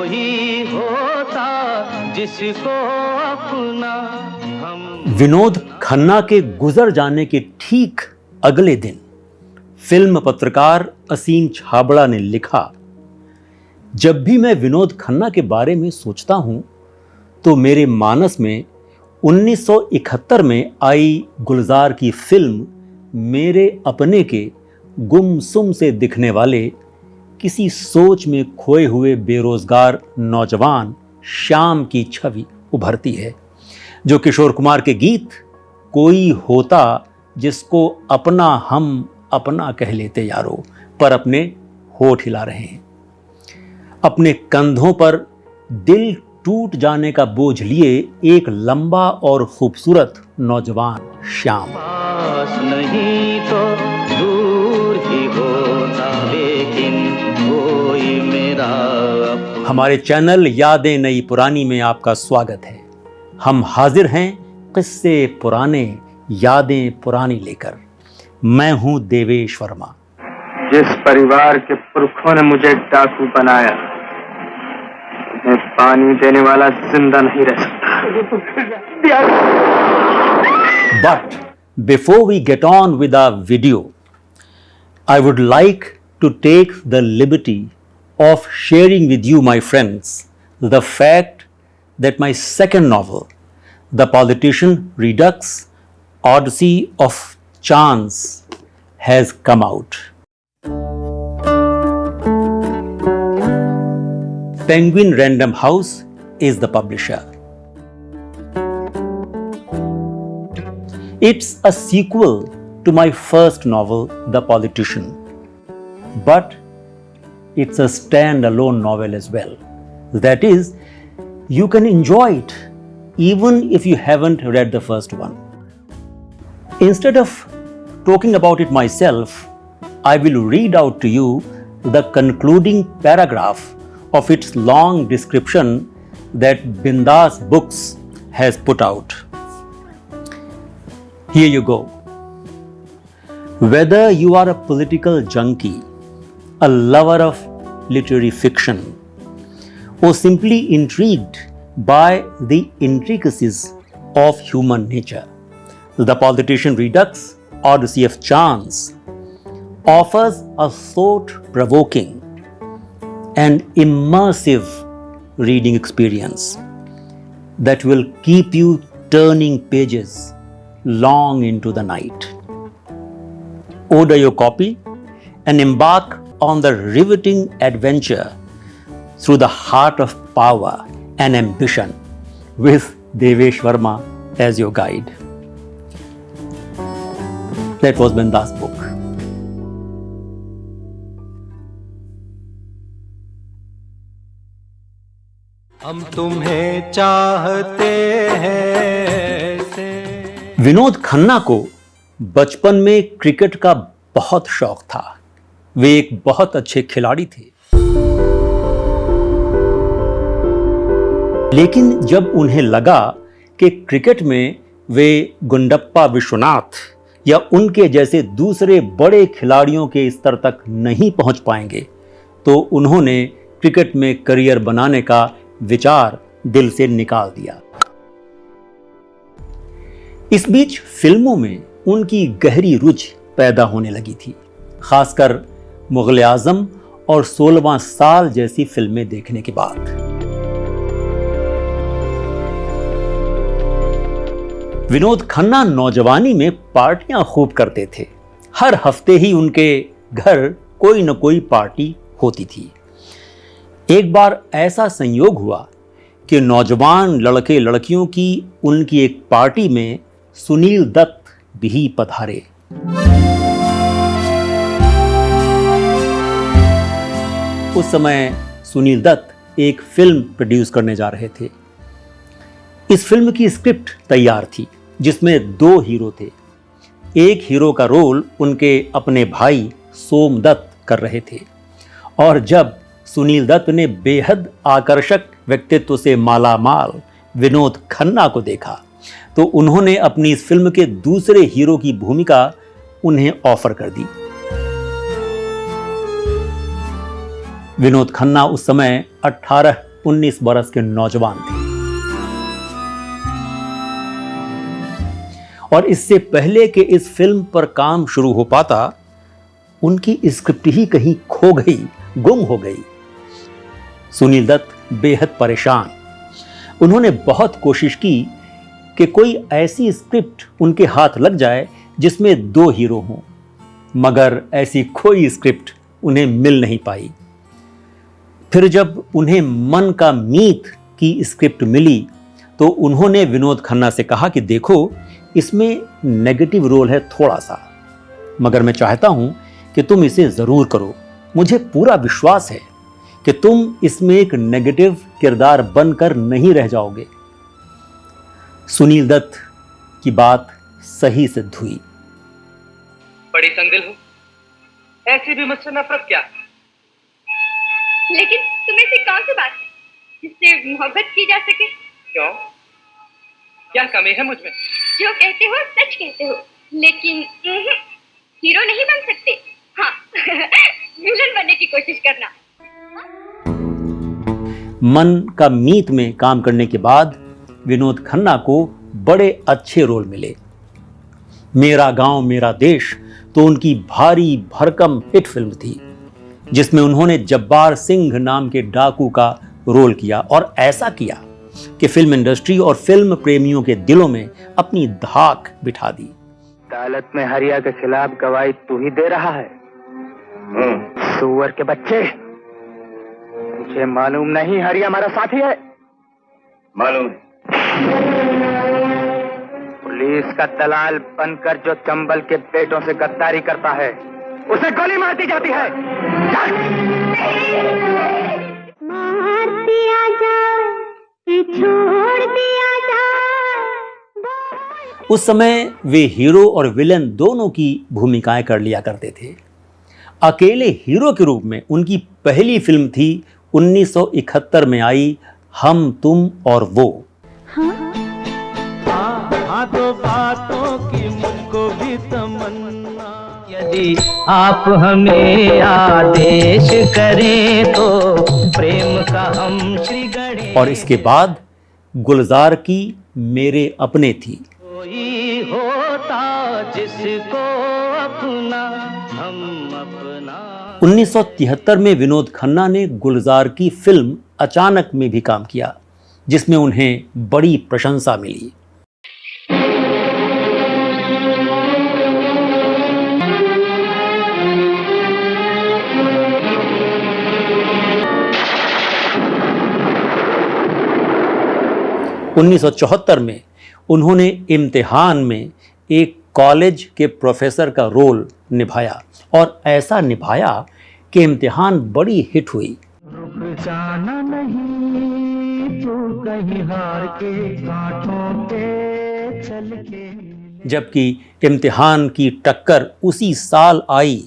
वही होता जिसको अपना हम। विनोद खन्ना के गुजर जाने के ठीक अगले दिन फिल्म पत्रकार असीम छाबड़ा ने लिखा, जब भी मैं विनोद खन्ना के बारे में सोचता हूं तो मेरे मानस में 1971 में आई गुलजार की फिल्म मेरे अपने के गुमसुम से दिखने वाले किसी सोच में खोए हुए बेरोजगार नौजवान श्याम की छवि उभरती है, जो किशोर कुमार के गीत कोई होता जिसको अपना हम अपना कह लेते यारो पर अपने होठ हिला रहे हैं। अपने कंधों पर दिल टूट जाने का बोझ लिए एक लंबा और खूबसूरत नौजवान श्याम। पास नहीं तो दूर ही होता, लेकिन कोई मेरा। हमारे चैनल यादें नई पुरानी में आपका स्वागत है। हम हाजिर हैं किस्से पुराने यादें पुरानी लेकर। मैं हूं देवेश वर्मा। जिस परिवार के पुरखों ने मुझे डाकू बनाया, मैं पानी देने वाला जिंदा नहीं रह सकता। But before we get on with our video, I would like to take the liberty of sharing with you, my friends, the fact that my second novel, The Politician Redux, Odyssey of Chance, has come out. Penguin Random House is the publisher. It's a sequel to my first novel, The Politician, but it's a standalone novel as well. That is, you can enjoy it even if you haven't read the first one. Instead of talking about it myself, I will read out to you the concluding paragraph of its long description that Bindas Books has put out. Here you go. Whether you are a political junkie, a lover of literary fiction, or simply intrigued by the intricacies of human nature, The Politician Redux, Odyssey of Chance offers a thought-provoking and immersive reading experience that will keep you turning pages long into the night. Order your copy and embark on the riveting adventure through the heart of power and ambition with Devesh Verma as your guide. That was Bindas' book. हम तुम्हें चाहते हैं से। विनोद खन्ना को बचपन में cricket का बहुत शौक था। वे एक बहुत अच्छे खिलाड़ी थे, लेकिन जब उन्हें लगा कि क्रिकेट में वे गुंडप्पा विश्वनाथ या उनके जैसे दूसरे बड़े खिलाड़ियों के स्तर तक नहीं पहुंच पाएंगे, तो उन्होंने क्रिकेट में करियर बनाने का विचार दिल से निकाल दिया। इस बीच फिल्मों में उनकी गहरी रुचि पैदा होने लगी थी, खासकर मुगल आजम और 16वां साल जैसी फिल्में देखने के बाद। विनोद खन्ना नौजवानी में पार्टियां खूब करते थे। हर हफ्ते ही उनके घर कोई न कोई पार्टी होती थी। एक बार ऐसा संयोग हुआ कि नौजवान लड़के लड़कियों की उनकी एक पार्टी में सुनील दत्त भी पधारे। उस समय सुनील दत्त एक फिल्म प्रोड्यूस करने जा रहे थे। इस फिल्म की स्क्रिप्ट तैयार थी, जिसमें 2 हीरो थे। एक हीरो का रोल उनके अपने भाई सोम दत्त कर रहे थे, और जब सुनील दत्त ने बेहद आकर्षक व्यक्तित्व से मालामाल विनोद खन्ना को देखा, तो उन्होंने अपनी इस फिल्म के दूसरे हीरो की भूमिका उन्हें ऑफर कर दी। विनोद खन्ना उस समय 18 19 बरस के नौजवान थे और इससे पहले कि इस फिल्म पर काम शुरू हो पाता, उनकी स्क्रिप्ट ही कहीं खो गई, गुम हो गई। सुनील दत्त बेहद परेशान। उन्होंने बहुत कोशिश की कि कोई ऐसी स्क्रिप्ट उनके हाथ लग जाए जिसमें 2 हीरो हों, मगर ऐसी कोई स्क्रिप्ट उन्हें मिल नहीं पाई। फिर जब उन्हें मन का मीत की स्क्रिप्ट मिली तो उन्होंने विनोद खन्ना से कहा कि देखो, इसमें नेगेटिव रोल है थोड़ा सा, मगर मैं चाहता हूं कि तुम इसे जरूर करो। मुझे पूरा विश्वास है कि तुम इसमें एक नेगेटिव किरदार बनकर नहीं रह जाओगे। सुनील दत्त की बात सही सिद्ध हुई। बड़ी संदिल हूँ, ऐसी भी मुझसे नफरत क्या? लेकिन तुम्हें से कौन सी बात है जिससे मोहब्बत की जा सके? क्यों? क्या कमी है मुझ में? जो कहते हो सच कहते हो, लेकिन हीरो नहीं बन सकते। हाँ, विलन बनने की कोशिश करना। मन का मीत में काम करने के बाद विनोद खन्ना को बड़े अच्छे रोल मिले। मेरा गांव मेरा देश तो उनकी भारी भरकम हिट फिल्म थी, जिसमें उन्होंने जब्बार सिंह नाम के डाकू का रोल किया और ऐसा किया कि फिल्म इंडस्ट्री और फिल्म प्रेमियों के दिलों में अपनी धाक बिठा दी। अदालत में हरिया के खिलाफ गवाही तू ही दे रहा है। सुअर के बच्चे, मुझे मालूम नहीं हरिया हमारा साथी है? मालूम है। पुलिस का दलाल बनकर जो चंबल के बेटों से गद्दारी करता है, उसे गोली मार दी जाती है। मार दिया जाए, छोड़ दिया जाए। उस समय वे हीरो और विलेन दोनों की भूमिकाएं कर लिया करते थे। अकेले हीरो के रूप में उनकी पहली फिल्म थी 1971 में आई हम तुम और वो। तो बातों की मुझको भी तमन्ना, यदि आप हमें आदेश करें तो प्रेम का हम श्री गणेश। और इसके बाद गुलजार की मेरे अपने थी। कोई होता जिसको अपना हम अपना। 1973 में विनोद खन्ना ने गुलजार की फिल्म अचानक में भी काम किया, जिसमें उन्हें बड़ी प्रशंसा मिली। उन्नीस 1974 में उन्होंने इम्तिहान में एक कॉलेज के प्रोफेसर का रोल निभाया और ऐसा निभाया कि इम्तिहान बड़ी हिट हुई। रुक जाना नहीं तू कहीं हार के कांटों पे चल के। जबकि इम्तिहान की टक्कर उसी साल आई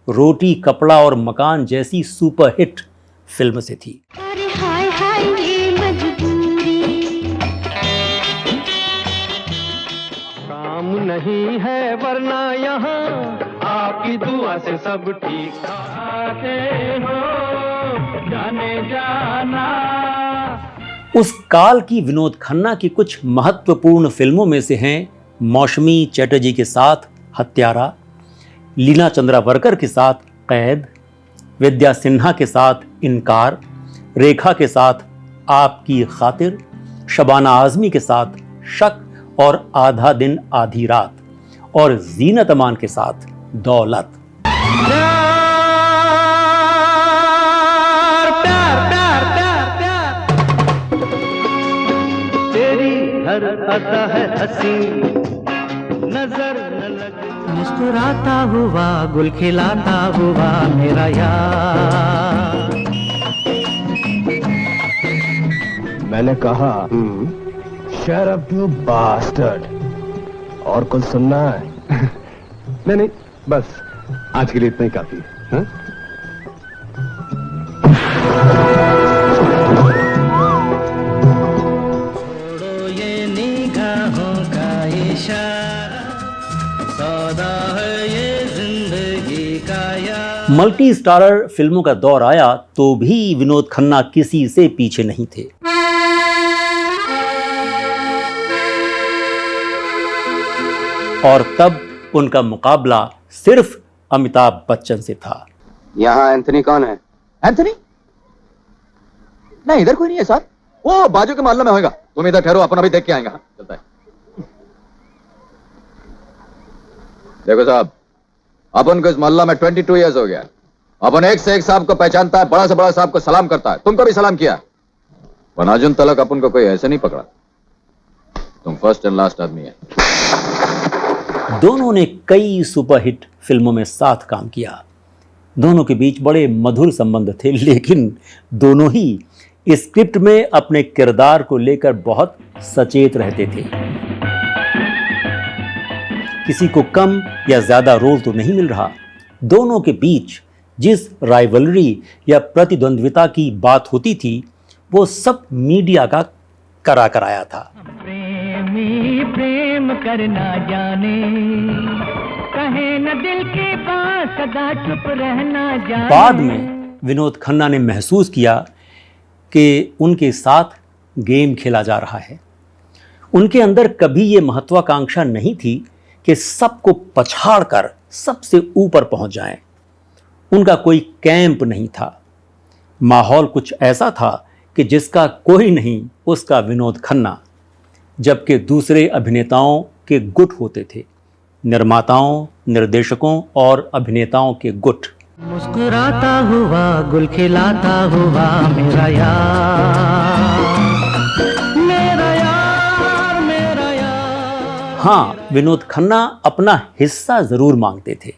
रोटी कपड़ा और मकान जैसी सुपरहिट फिल्म से थी। अरे हाय हाय ये मजबूरी, काम नहीं है वरना यहाँ आपकी दुआ से सब ठीक ठाक हो जाने जाना। उस काल की विनोद खन्ना की कुछ महत्वपूर्ण फिल्मों में से हैं मौसमी चटर्जी के साथ हत्यारा, लीना चंद्रावरकर के साथ कैद, विद्या सिन्हा के साथ इनकार, रेखा के साथ आपकी खातिर, शबाना आजमी के साथ शक और आधा दिन आधी रात, और जीनत अमान के साथ दौलत। तेरी हर अदा है हंसी, नजर न लगे, मुस्कुराता हुआ गुल खिलाता हुआ मेरा यार। मैंने कहा शट अप यू बास्टर्ड। और कुछ सुनना है? नहीं बस आज के लिए इतना ही काफी है। हाँ? छोड़ो ये निगाहों का इशारा, सौदा है ये जिंदगी का यार। मल्टी स्टारर फिल्मों का दौर आया तो भी विनोद खन्ना किसी से पीछे नहीं थे। और तब उनका मुकाबला सिर्फ अमिताभ बच्चन से था। यहाँ एंथनी कौन है? एंथनी? नहीं, इधर कोई नहीं है सर, वो बाजू के मोहल्ले में होगा। तुम इधर ठहरो, अपन अभी देख के आएंगे। चलता है। देखो साहब, अपन को इस मोहल्ला में 22 इयर्स हो गया। अपन एक से एक साहब को पहचानता है, बड़ा से बड़ा साहब को सलाम करता है। तुमको भी सलाम किया, वनाजुन तलक अपन को कोई ऐसे नहीं पकड़ा। तुम फर्स्ट एंड लास्ट आदमी है। दोनों ने कई सुपरहिट फिल्मों में साथ काम किया। दोनों के बीच बड़े मधुर संबंध थे, लेकिन दोनों ही स्क्रिप्ट में अपने किरदार को लेकर बहुत सचेत रहते थे। किसी को कम या ज्यादा रोल तो नहीं मिल रहा। दोनों के बीच जिस राइवलरी या प्रतिद्वंद्विता की बात होती थी, वो सब मीडिया का करा कराया था। प्रेमी प्रेम करना जाने, कहे न दिल की बात, सदा चुप रहना जाने। बाद में विनोद खन्ना ने महसूस किया कि उनके साथ गेम खेला जा रहा है। उनके अंदर कभी ये महत्वाकांक्षा नहीं थी कि सबको पछाड़कर सबसे ऊपर पहुंच जाएं। उनका कोई कैंप नहीं था। माहौल कुछ ऐसा था कि जिसका कोई नहीं उसका विनोद खन्ना, जबकि दूसरे अभिनेताओं के गुट होते थे, निर्माताओं, निर्देशकों और अभिनेताओं के गुट। मुस्कुराता हुआ गुल खिलाता हुआ मेरा यार, मेरा यार, मेरा यार। हाँ, विनोद खन्ना अपना हिस्सा जरूर मांगते थे।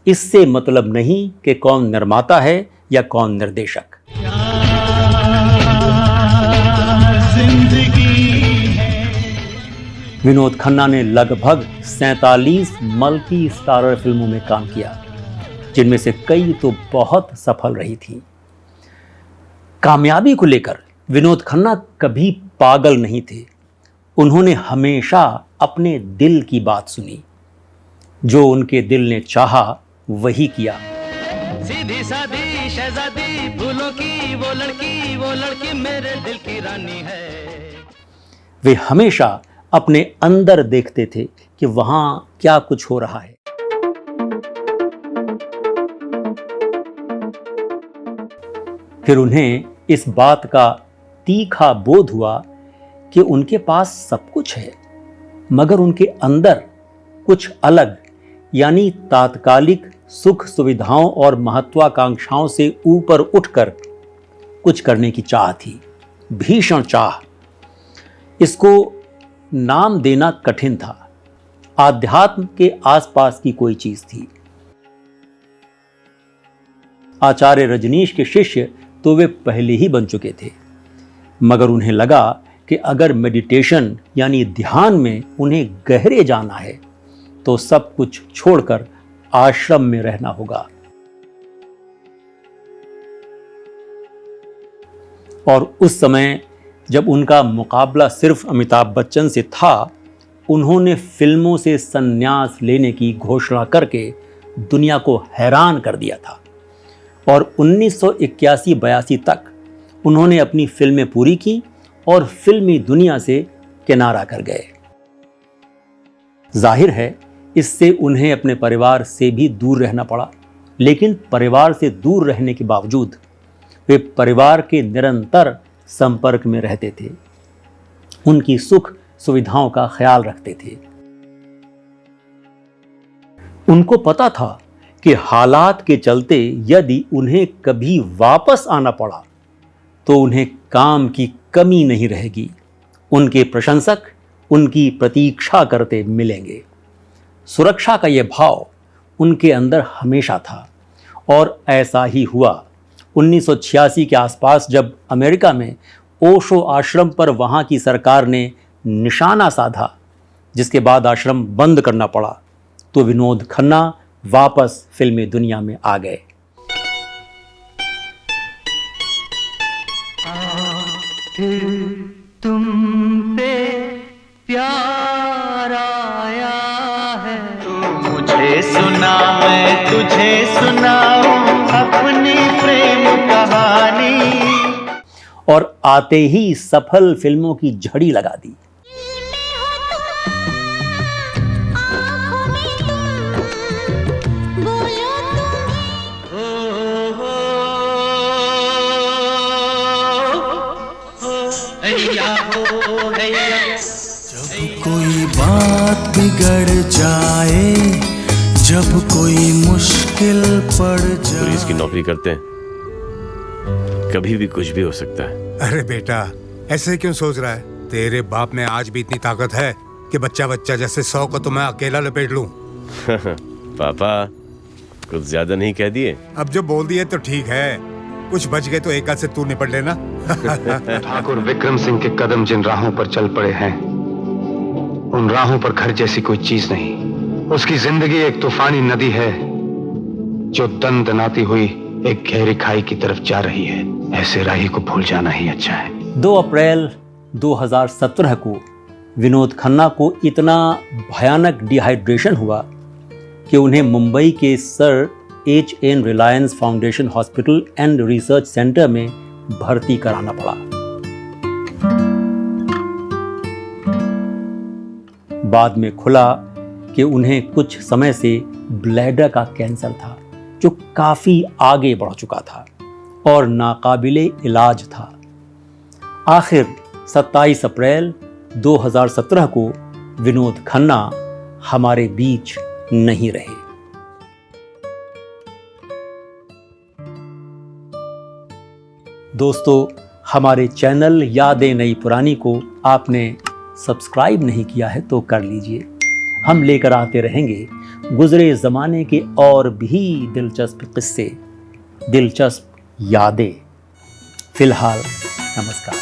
इससे मतलब नहीं कि कौन निर्माता है या कौन निर्देशक। विनोद खन्ना ने लगभग 47 मल्टी स्टारर फिल्मों में काम किया, जिनमें से कई तो बहुत सफल रही थी। कामयाबी को लेकर विनोद खन्ना कभी पागल नहीं थे। उन्होंने हमेशा अपने दिल की बात सुनी। जो उनके दिल ने चाहा वही किया। सीधी सादी शहजादी, फूलों की वो लड़की मेरे दिल की रानी है। वे हमेशा अपने अंदर देखते थे कि वहां क्या कुछ हो रहा है। फिर उन्हें इस बात का तीखा बोध हुआ कि उनके पास सब कुछ है, मगर उनके अंदर कुछ अलग, यानी तात्कालिक सुख सुविधाओं और महत्वाकांक्षाओं से ऊपर उठकर कुछ करने की चाह थी, भीषण चाह। इसको नाम देना कठिन था। आध्यात्म के आसपास की कोई चीज थी। आचार्य रजनीश के शिष्य तो वे पहले ही बन चुके थे, मगर उन्हें लगा कि अगर मेडिटेशन यानी ध्यान में उन्हें गहरे जाना है तो सब कुछ छोड़कर आश्रम में रहना होगा। और उस समय जब उनका मुकाबला सिर्फ अमिताभ बच्चन से था, उन्होंने फिल्मों से संन्यास लेने की घोषणा करके दुनिया को हैरान कर दिया था। और 1981-82 तक उन्होंने अपनी फिल्में पूरी की और फिल्मी दुनिया से किनारा कर गए। जाहिर है इससे उन्हें अपने परिवार से भी दूर रहना पड़ा, लेकिन परिवार से दूर रहने के बावजूद वे परिवार के निरंतर संपर्क में रहते थे, उनकी सुख सुविधाओं का ख्याल रखते थे। उनको पता था कि हालात के चलते यदि उन्हें कभी वापस आना पड़ा तो उन्हें काम की कमी नहीं रहेगी। उनके प्रशंसक उनकी प्रतीक्षा करते मिलेंगे। सुरक्षा का यह भाव उनके अंदर हमेशा था और ऐसा ही हुआ। 1986 के आसपास जब अमेरिका में ओशो आश्रम पर वहां की सरकार ने निशाना साधा, जिसके बाद आश्रम बंद करना पड़ा, तो विनोद खन्ना वापस फिल्मी दुनिया में आ गए। तुमसे प्यार आया है, तू मुझे सुना, मैं तुझे सुनाऊं अपनी प्रेम कहानी। और आते ही सफल फिल्मों की झड़ी लगा दी। जब कोई बात बिगड़ जाए, जब कोई मुश्किल पड़ जाए। पुलिस की नौकरी करते हैं, कभी भी कुछ भी हो सकता है। अरे बेटा, ऐसे क्यों सोच रहा है? तेरे बाप में आज भी इतनी ताकत है कि बच्चा बच्चा जैसे 100 को तो मैं अकेला लपेट लूं। पापा कुछ ज्यादा नहीं कह दिए? अब जो बोल दिए तो ठीक है, कुछ बच गए तो एक आध से तू निपट लेना। ठाकुर विक्रम सिंह के कदम जिन राहों पर चल पड़े हैं, उन राहों पर घर जैसी कोई चीज नहीं। उसकी जिंदगी एक तूफानी नदी है जो दनदनाती हुई एक गहरी खाई की तरफ जा रही है। ऐसे राही को भूल जाना ही अच्छा है। 2 अप्रैल 2017 को विनोद खन्ना को इतना भयानक डिहाइड्रेशन हुआ कि उन्हें मुंबई के sir H.N. Reliance foundation hospital and research centre में भर्ती कराना पड़ा। बाद में खुला कि उन्हें कुछ समय से ब्लैडर का कैंसर था जो काफी आगे बढ़ चुका था और नाकाबिले इलाज था। आखिर 27 अप्रैल 2017 को विनोद खन्ना हमारे बीच नहीं रहे। दोस्तों, हमारे चैनल यादें नई पुरानी को आपने सब्सक्राइब नहीं किया है तो कर लीजिए। हम लेकर आते रहेंगे गुजरे ज़माने के और भी दिलचस्प किस्से, दिलचस्प यादें। फिलहाल नमस्कार।